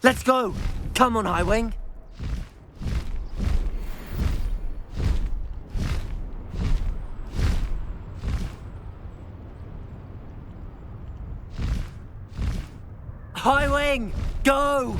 Let's go! Come on, Highwing! Highwing! Go!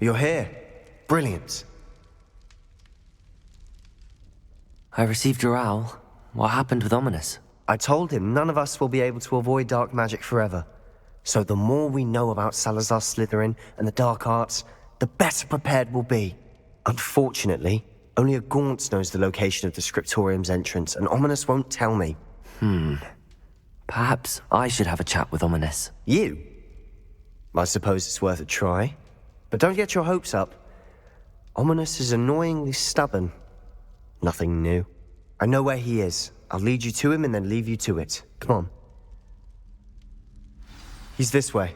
You're here. Brilliant. I received your owl. What happened with Ominous? I told him none of us will be able to avoid dark magic forever. So the more we know about Salazar Slytherin and the dark arts, the better prepared we'll be. Unfortunately, only a Gaunt knows the location of the Scriptorium's entrance, and Ominous won't tell me. Perhaps I should have a chat with Ominous. You? I suppose it's worth a try. But don't get your hopes up. Ominous is annoyingly stubborn. Nothing new. I know where he is. I'll lead you to him and then leave you to it. Come on. He's this way.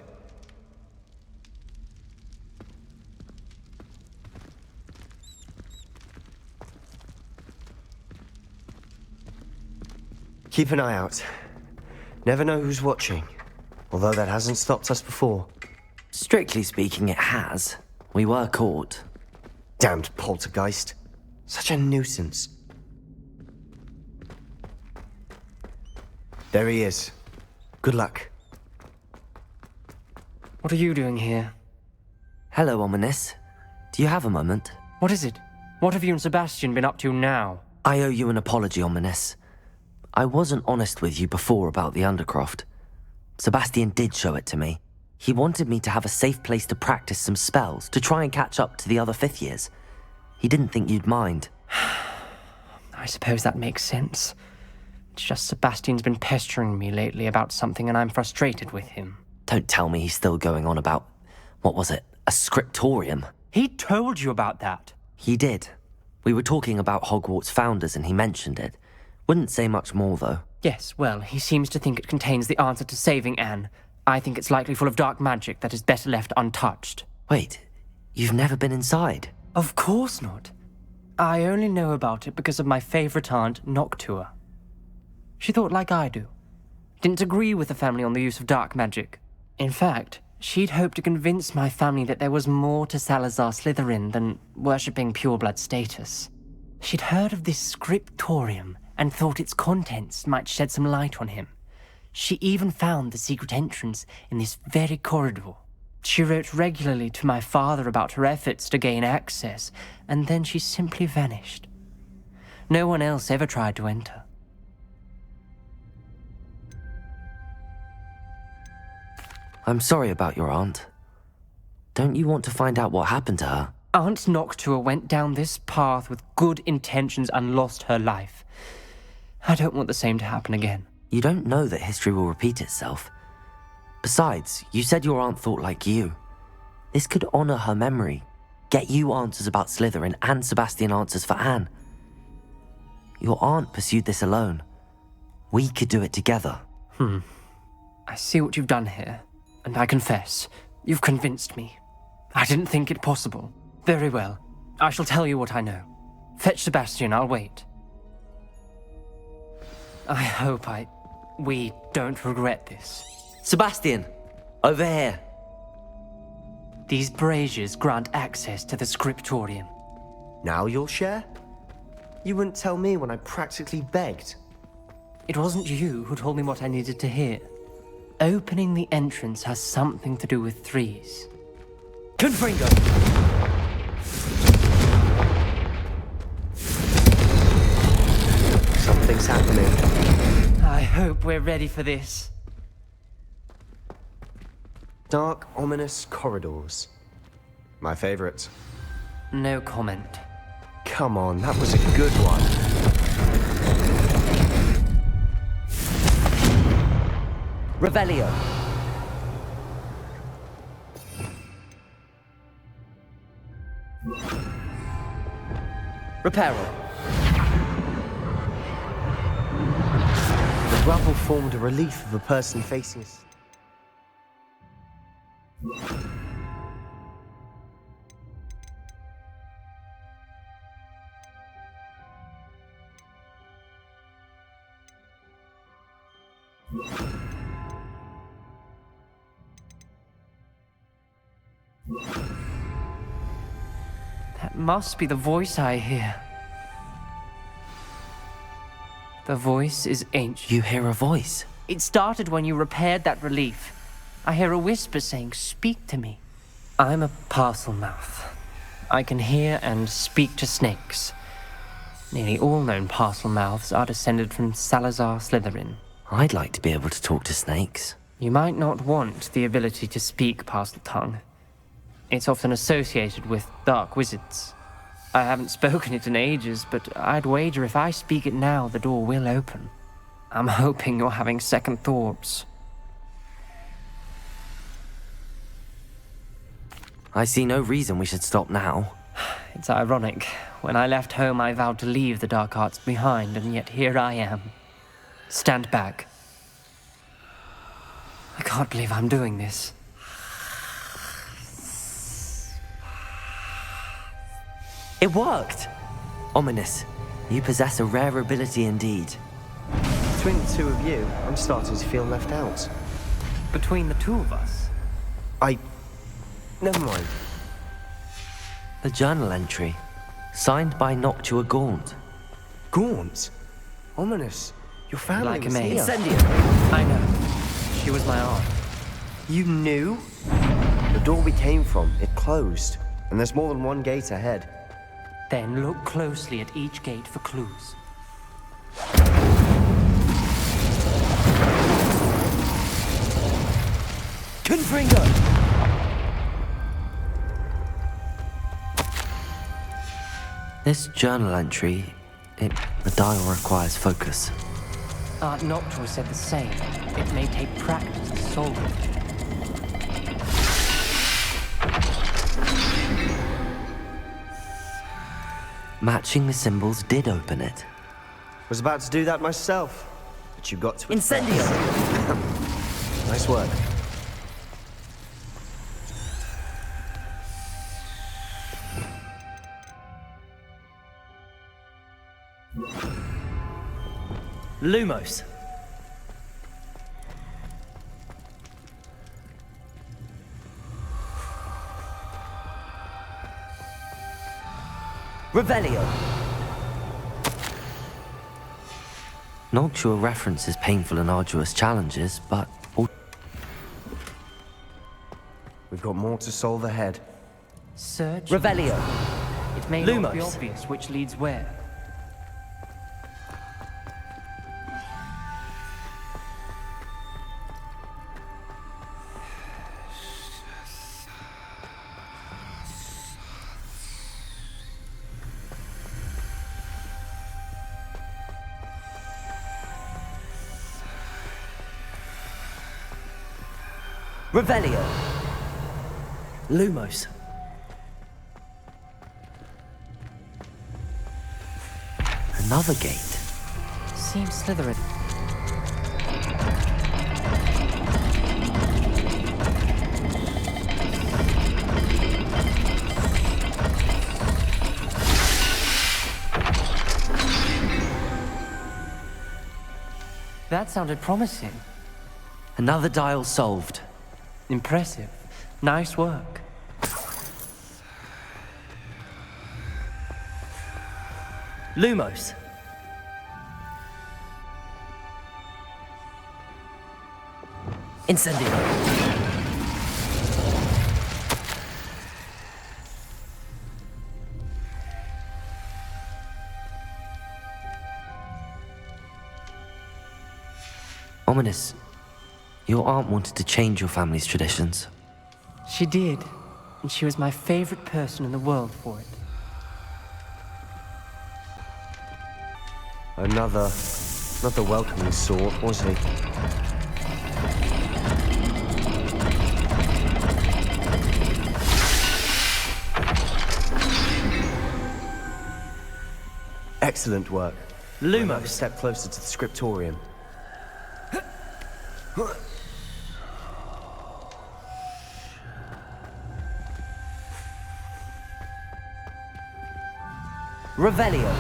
Keep an eye out. Never know who's watching. Although that hasn't stopped us before. Strictly speaking, it has. We were caught. Damned poltergeist. Such a nuisance. There he is. Good luck. What are you doing here? Hello, Ominous. Do you have a moment? What is it? What have you and Sebastian been up to now? I owe you an apology, Ominous. I wasn't honest with you before about the Undercroft. Sebastian did show it to me. He wanted me to have a safe place to practice some spells, to try and catch up to the other fifth years. He didn't think you'd mind. I suppose that makes sense. It's just Sebastian's been pestering me lately about something and I'm frustrated with him. Don't tell me he's still going on about, what was it, a scriptorium? He told you about that? He did. We were talking about Hogwarts founders and he mentioned it. Wouldn't say much more, though. Yes, well, he seems to think it contains the answer to saving Anne. I think it's likely full of dark magic that is better left untouched. Wait, you've never been inside? Of course not. I only know about it because of my favorite aunt, Noctua. She thought like I do. Didn't agree with the family on the use of dark magic. In fact, she'd hoped to convince my family that there was more to Salazar Slytherin than worshipping pureblood status. She'd heard of this scriptorium and thought its contents might shed some light on him. She even found the secret entrance in this very corridor. She wrote regularly to my father about her efforts to gain access, and then she simply vanished. No one else ever tried to enter. I'm sorry about your aunt. Don't you want to find out what happened to her? Aunt Noctua went down this path with good intentions and lost her life. I don't want the same to happen again. You don't know that history will repeat itself. Besides, you said your aunt thought like you. This could honor her memory, get you answers about Slytherin and Sebastian answers for Anne. Your aunt pursued this alone. We could do it together. I see what you've done here, and I confess, you've convinced me. I didn't think it possible. Very well. I shall tell you what I know. Fetch Sebastian, I'll wait. I hope we don't regret this. Sebastian, over here. These braziers grant access to the scriptorium. Now you'll share? You wouldn't tell me when I practically begged. It wasn't you who told me what I needed to hear. Opening the entrance has something to do with threes. Confringo! Something's happening. I hope we're ready for this. Dark, ominous corridors. My favorite. No comment. Come on, that was a good one. Revelio. Reparo. The rubble formed a relief of a person facing us. That must be the voice I hear. The voice is ancient. You hear a voice? It started when you repaired that relief. I hear a whisper saying, "Speak to me." I'm a parcel mouth. I can hear and speak to snakes. Nearly all known parcel mouths are descended from Salazar Slytherin. I'd like to be able to talk to snakes. You might not want the ability to speak parcel tongue. It's often associated with dark wizards. I haven't spoken it in ages, but I'd wager if I speak it now, the door will open. I'm hoping you're having second thoughts. I see no reason we should stop now. It's ironic. When I left home, I vowed to leave the dark arts behind, and yet here I am. Stand back. I can't believe I'm doing this. It worked! Ominous. You possess a rare ability indeed. Between the two of you, I'm starting to feel left out. Between the two of us, Never mind. The journal entry. Signed by Noctua Gaunt. Gaunt? Ominous. Your family Like a was maid. here. Incendio! I know. She was my aunt. You knew? The door we came from, it closed. And there's more than one gate ahead. Then look closely at each gate for clues. Confringo! This journal entry, the dial requires focus. Aunt Noctua said the same. It may take practice to solve it. Matching the symbols did open it. Was about to do that myself, but you got to it. Incendio! Nice work. Lumos. Revelio. Noctua references painful and arduous challenges, but We've got more to solve ahead. Search. Revelio. It may not be Lumos. obvious which leads where. Revelio. Lumos. Another gate. Seems Slytherin. That sounded promising. Another dial solved. Impressive. Nice work. Lumos. Incendio. Ominous. Your aunt wanted to change your family's traditions. She did, and she was my favorite person in the world for it. Another welcoming sort, was he? Excellent work. Lumos. A step closer to the scriptorium. Revelio.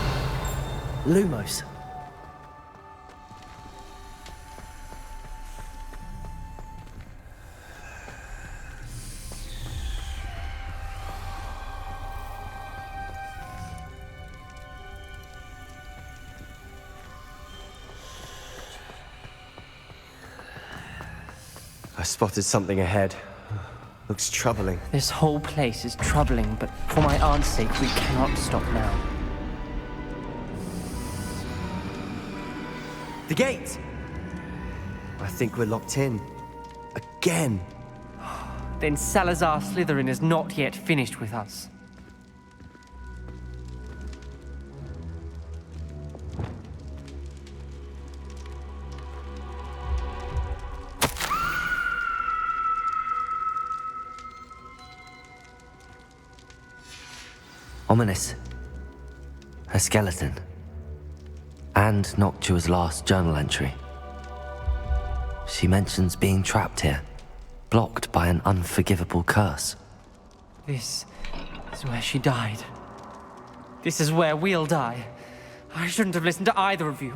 Lumos. I spotted something ahead. Looks troubling. This whole place is troubling, but for my aunt's sake, we cannot stop now. The gate! I think we're locked in. Again. Then Salazar Slytherin is not yet finished with us. Ominous. Her skeleton. And Noctua's last journal entry. She mentions being trapped here, blocked by an unforgivable curse. This is where she died. This is where we'll die. I shouldn't have listened to either of you.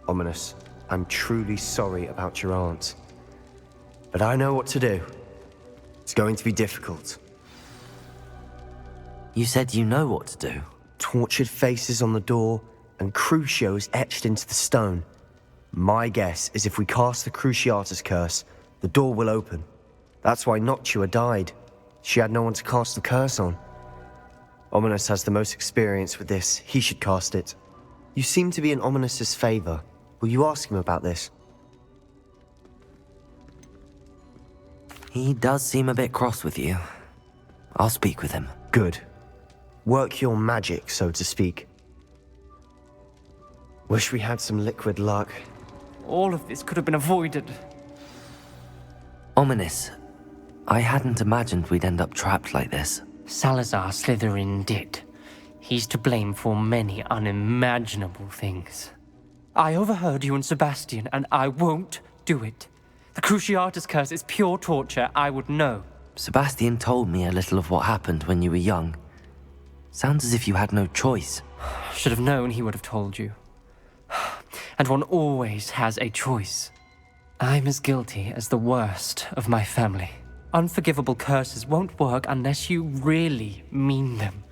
Ominous, I'm truly sorry about your aunt. But I know what to do. It's going to be difficult. You said you know what to do. Tortured faces on the door, and Crucios etched into the stone. My guess is if we cast the Cruciatus curse, the door will open. That's why Noctua died. She had no one to cast the curse on. Ominous has the most experience with this. He should cast it. You seem to be in Ominous's favor. Will you ask him about this? He does seem a bit cross with you. I'll speak with him. Good. Work your magic, so to speak. Wish we had some liquid luck. All of this could have been avoided. Ominous. I hadn't imagined we'd end up trapped like this. Salazar Slytherin did. He's to blame for many unimaginable things. I overheard you and Sebastian, and I won't do it. The Cruciatus curse is pure torture, I would know. Sebastian told me a little of what happened when you were young. Sounds as if you had no choice. Should have known he would have told you. And one always has a choice. I'm as guilty as the worst of my family. Unforgivable curses won't work unless you really mean them.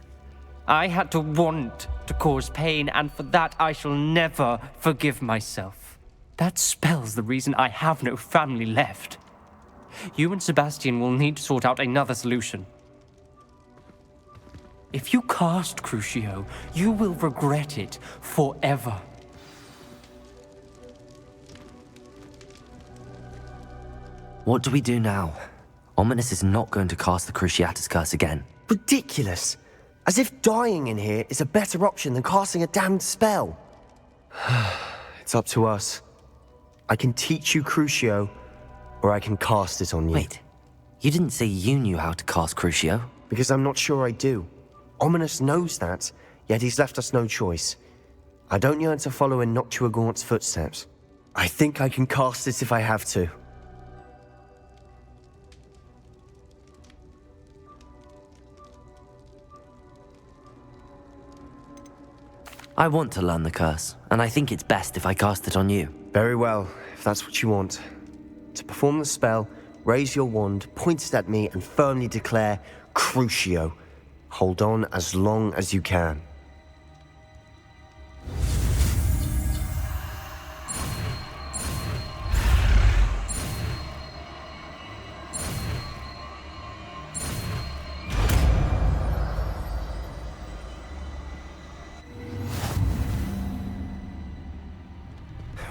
I had to want to cause pain, and for that I shall never forgive myself. That spells the reason I have no family left. You and Sebastian will need to sort out another solution. If you cast Crucio, you will regret it forever. What do we do now? Ominous is not going to cast the Cruciatus curse again. Ridiculous! As if dying in here is a better option than casting a damned spell. It's up to us. I can teach you Crucio, or I can cast it on you. Wait, you didn't say you knew how to cast Crucio? Because I'm not sure I do. Ominous knows that, yet he's left us no choice. I don't yearn to follow in Noctua Gaunt's footsteps. I think I can cast it if I have to. I want to learn the curse, and I think it's best if I cast it on you. Very well, if that's what you want. To perform the spell, raise your wand, point it at me, and firmly declare, Crucio. Hold on as long as you can.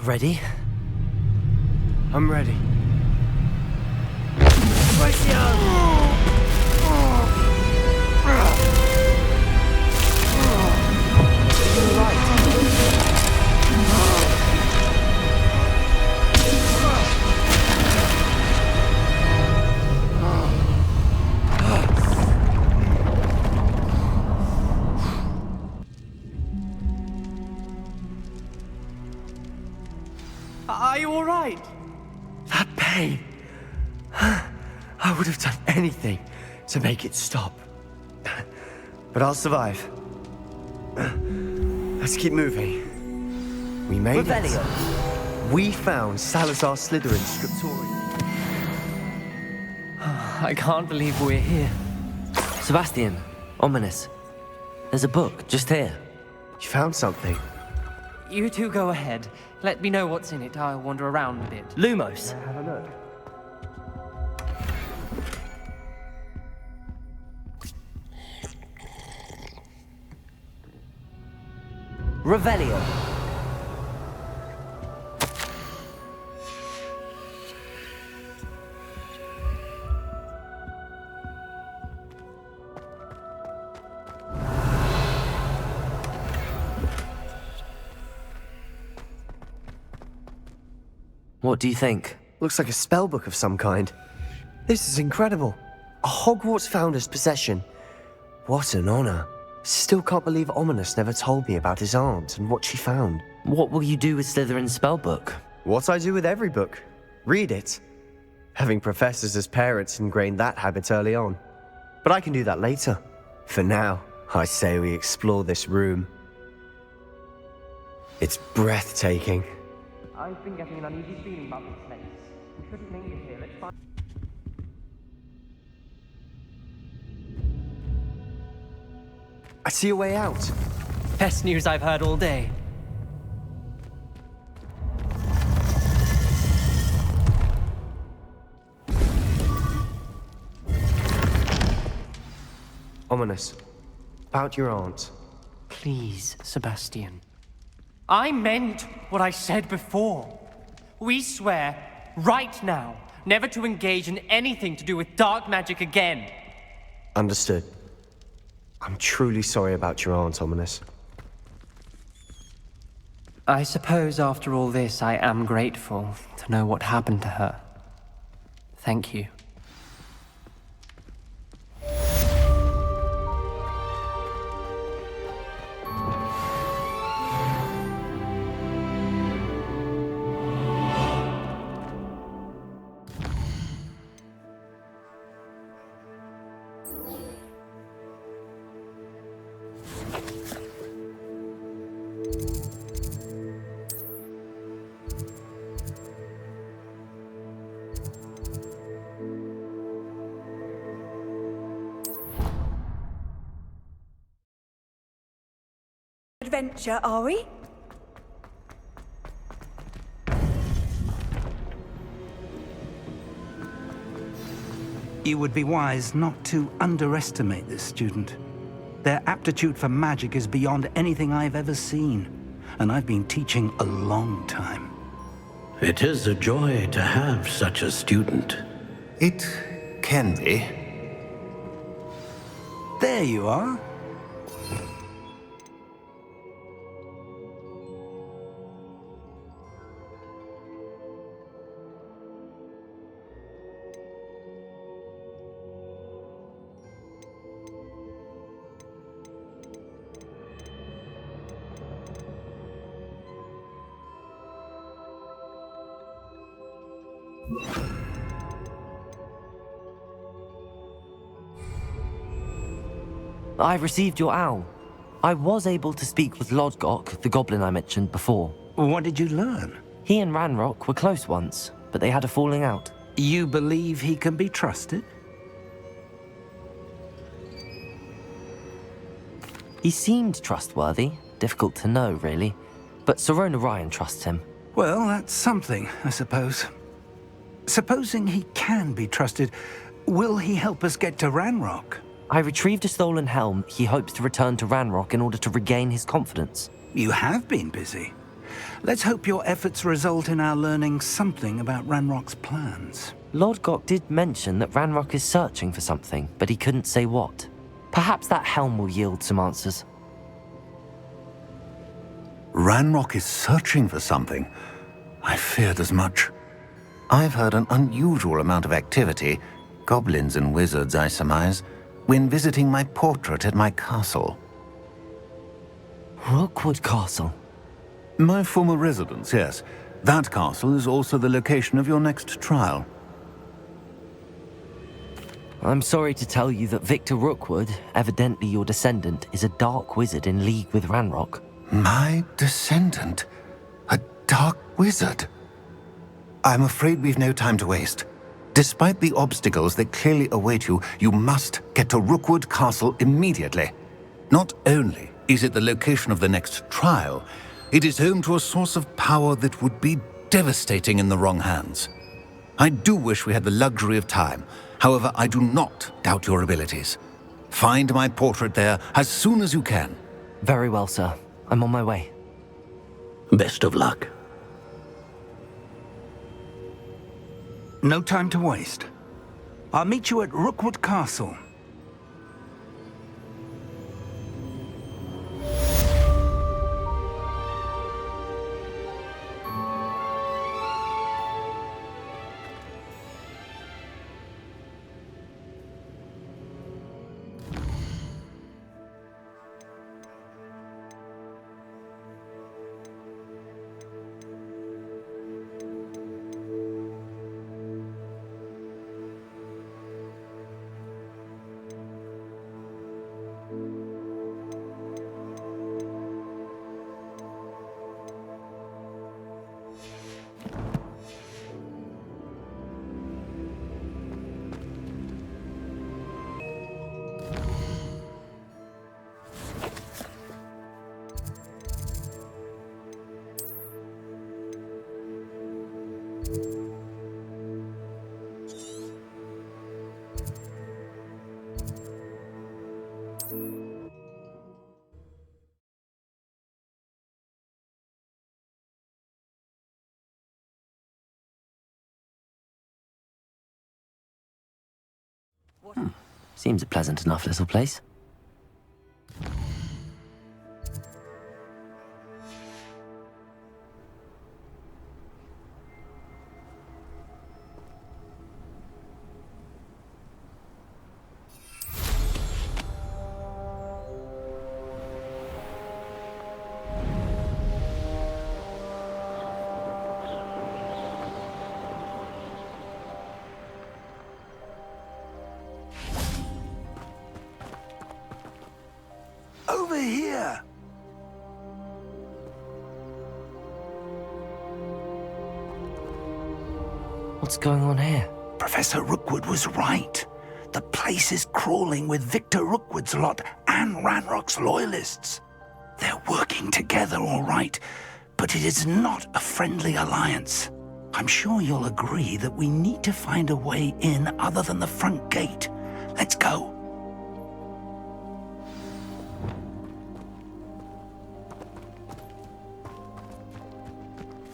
Ready? I'm ready. Are you all right? That pain. I would have done anything to make it stop. But I'll survive. Let's keep moving. We made Revelio. it. We found Salazar Slytherin's scriptorium. I can't believe we're here. Sebastian, Ominous. There's a book just here. You found something. You two go ahead. Let me know what's in it. I'll wander around a bit. Lumos. Have a look. Revelio. What do you think? Looks like a spellbook of some kind. This is incredible. A Hogwarts founder's possession. What an honor. Still can't believe Ominous never told me about his aunt and what she found. What will you do with Slytherin's spellbook? What I do with every book. Read it. Having professors as parents ingrained that habit early on. But I can do that later. For now, I say we explore this room. It's breathtaking. I've been getting an uneasy feeling about this place. We shouldn't linger here. Let's find... I see a way out. Best news I've heard all day. Ominous. About your aunt. Please, Sebastian. I meant what I said before. We swear, right now, never to engage in anything to do with dark magic again. Understood. I'm truly sorry about your aunt, Ominous. I suppose after all this, I am grateful to know what happened to her. Thank you. Adventure, are we? You would be wise not to underestimate this student. Their aptitude for magic is beyond anything I've ever seen, and I've been teaching a long time. It is a joy to have such a student. It can be. There you are. I received your owl. I was able to speak with Lodgok, the goblin I mentioned before. What did you learn? He and Ranrock were close once, but they had a falling out. You believe he can be trusted? He seemed trustworthy. Difficult to know, really. But Sirona Ryan trusts him. Well, that's something, I suppose. Supposing he can be trusted, will he help us get to Ranrock? I retrieved a stolen helm he hopes to return to Ranrock in order to regain his confidence. You have been busy. Let's hope your efforts result in our learning something about Ranrock's plans. Lodgok did mention that Ranrock is searching for something, but he couldn't say what. Perhaps that helm will yield some answers. Ranrock is searching for something. I feared as much. I've heard an unusual amount of activity, goblins and wizards, I surmise, when visiting my portrait at my castle. Rookwood Castle? My former residence, yes. That castle is also the location of your next trial. I'm sorry to tell you that Victor Rookwood, evidently your descendant, is a dark wizard in league with Ranrock. My descendant? A dark wizard? I'm afraid we've no time to waste. Despite the obstacles that clearly await you, you must get to Rookwood Castle immediately. Not only is it the location of the next trial, it is home to a source of power that would be devastating in the wrong hands. I do wish we had the luxury of time. However, I do not doubt your abilities. Find my portrait there as soon as you can. Very well, sir. I'm on my way. Best of luck. No time to waste. I'll meet you at Rookwood Castle. Seems a pleasant enough little place. Over here! What's going on here? Professor Rookwood was right. The place is crawling with Victor Rookwood's lot and Ranrock's loyalists. They're working together, all right, but it is not a friendly alliance. I'm sure you'll agree that we need to find a way in other than the front gate. Let's go.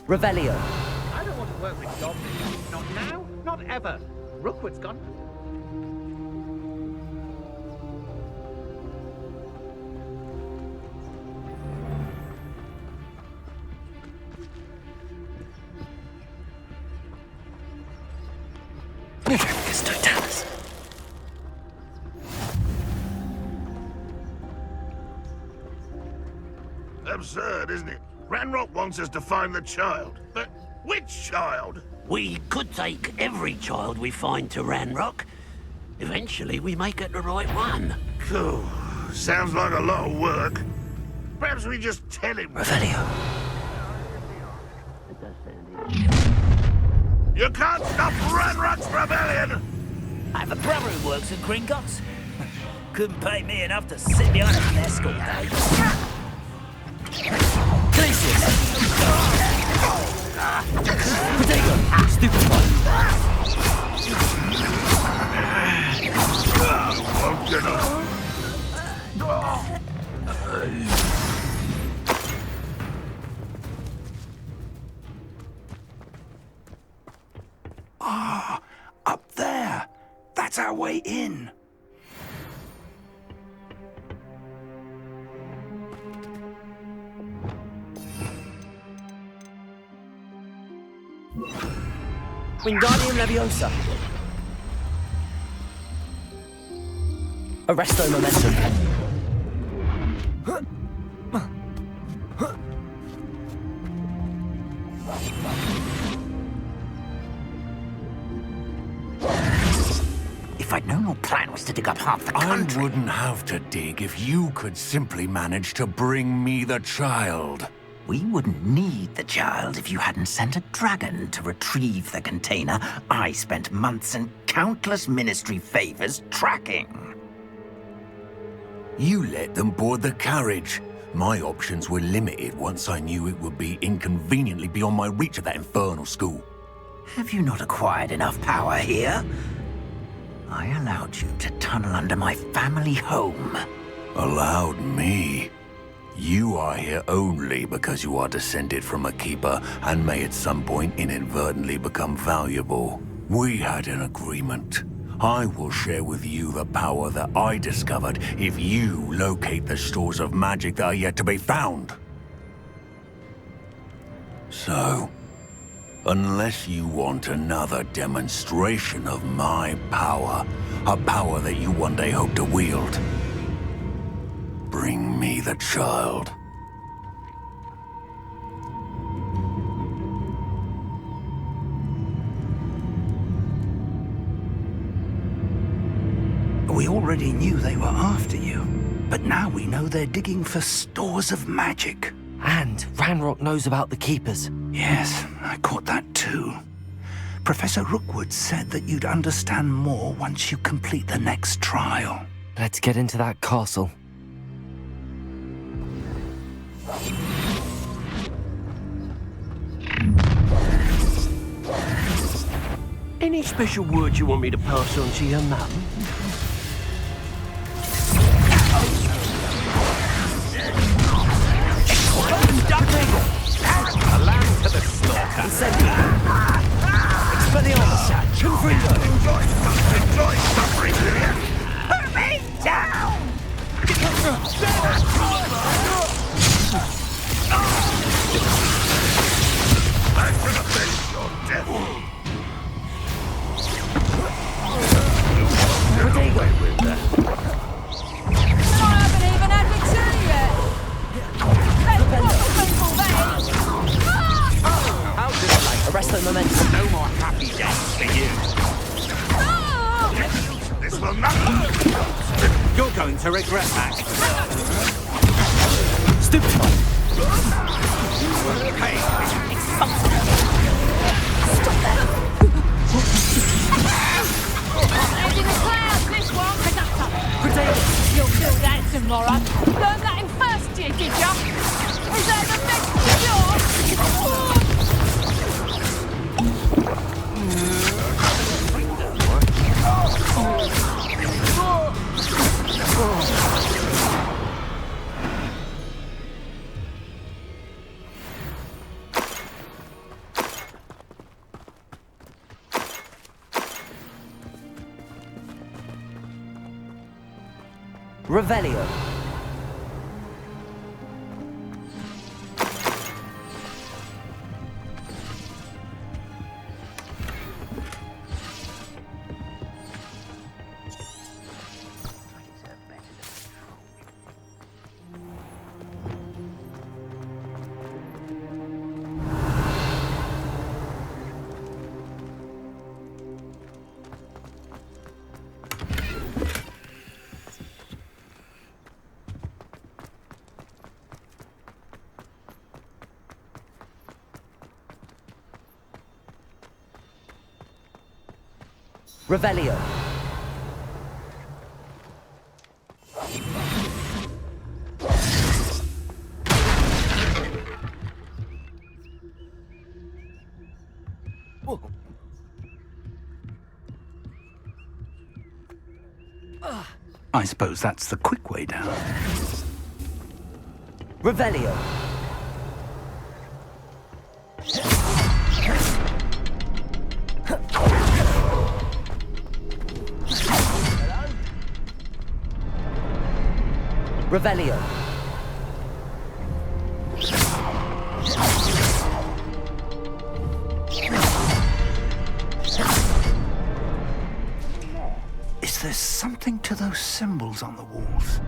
Revelio. I don't want to work with goblins. Not now, not ever. Rookwood's gone. Absurd, isn't it? Ranrock wants us to find the child. But which child? We could take every child we find to Ranrock. Eventually, we may get the right one. Phew, sounds like a lot of work. Perhaps we just tell him. Revelio. You can't stop Ranrock's rebellion! I have a brother who works at Gringotts. Couldn't pay me enough to sit behind a desk all day. Potato! Stupid one. Won't get up. Up there. That's our way in. Wingardium Leviosa. Arresto Momentum. If I'd known your plan was to dig up half the I country... wouldn't have to dig if you could simply manage to bring me the child. We wouldn't need the child if you hadn't sent a dragon to retrieve the container I spent months and countless ministry favors tracking. You let them board the carriage. My options were limited once I knew it would be inconveniently beyond my reach at that infernal school. Have you not acquired enough power here? I allowed you to tunnel under my family home. Allowed me? You are here only because you are descended from a keeper and may at some point inadvertently become valuable. We had an agreement. I will share with you the power that I discovered if you locate the stores of magic that are yet to be found. So, unless you want another demonstration of my power, a power that you one day hope to wield, bring me the child. We already knew they were after you, but now we know they're digging for stores of magic. And Ranrock knows about the Keepers. Yes, I caught that too. Professor Rookwood said that you'd understand more once you complete the next trial. Let's get into that castle. Any special words you want me to pass on to your mum? A lamb to the slaughter. Expelliarmus! Confringo! Enjoy suffering, will you? Put me down! I should have faced your death. Protego! I haven't even had my tea yet. Let's put people there. Arresto Momentum. No more happy days for you. This will not. You're going to regret that. Stupid one. Hey, Head in the clouds, this one. Protego! You'll do that tomorrow. Learn that in first year, did ya? Is that the next Revelio. Revelio. I suppose that's the quick way down. Revelio. Revelio. Is there something to those symbols on the walls?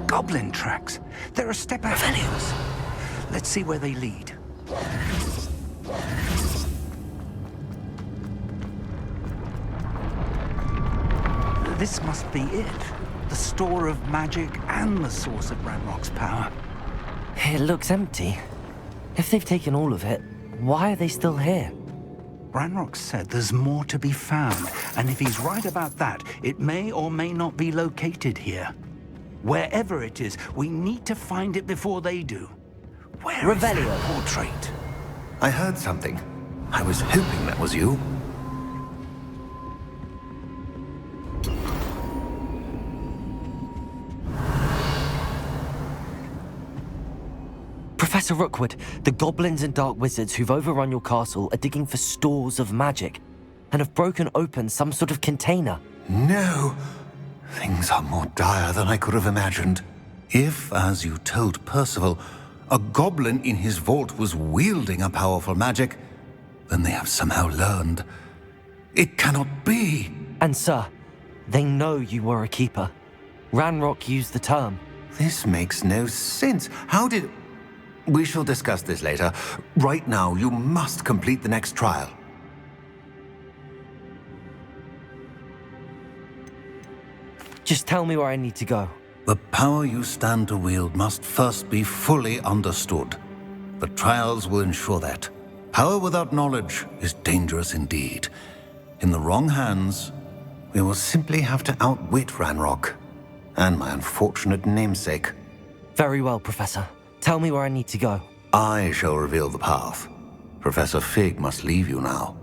Goblin tracks. They're a step ahead of us. Let's see where they lead. This must be it. The store of magic and the source of Ranrock's power. It looks empty. If they've taken all of it, why are they still here? Ranrock said there's more to be found, and if he's right about that, it may or may not be located here. Wherever it is, we need to find it before they do. Where is that portrait? I heard something. I was hoping that was you. Professor Rookwood, the goblins and dark wizards who've overrun your castle are digging for stores of magic and have broken open some sort of container. No. Things are more dire than I could have imagined. If, as you told Percival, a goblin in his vault was wielding a powerful magic, then they have somehow learned. It cannot be. And sir, they know you were a keeper. Ranrock used the term. This makes no sense. How did... We shall discuss this later. Right now, you must complete the next trial. Just tell me where I need to go. The power you stand to wield must first be fully understood. The trials will ensure that. Power without knowledge is dangerous indeed. In the wrong hands, we will simply have to outwit Ranrock and my unfortunate namesake. Very well, Professor. Tell me where I need to go. I shall reveal the path. Professor Fig must leave you now.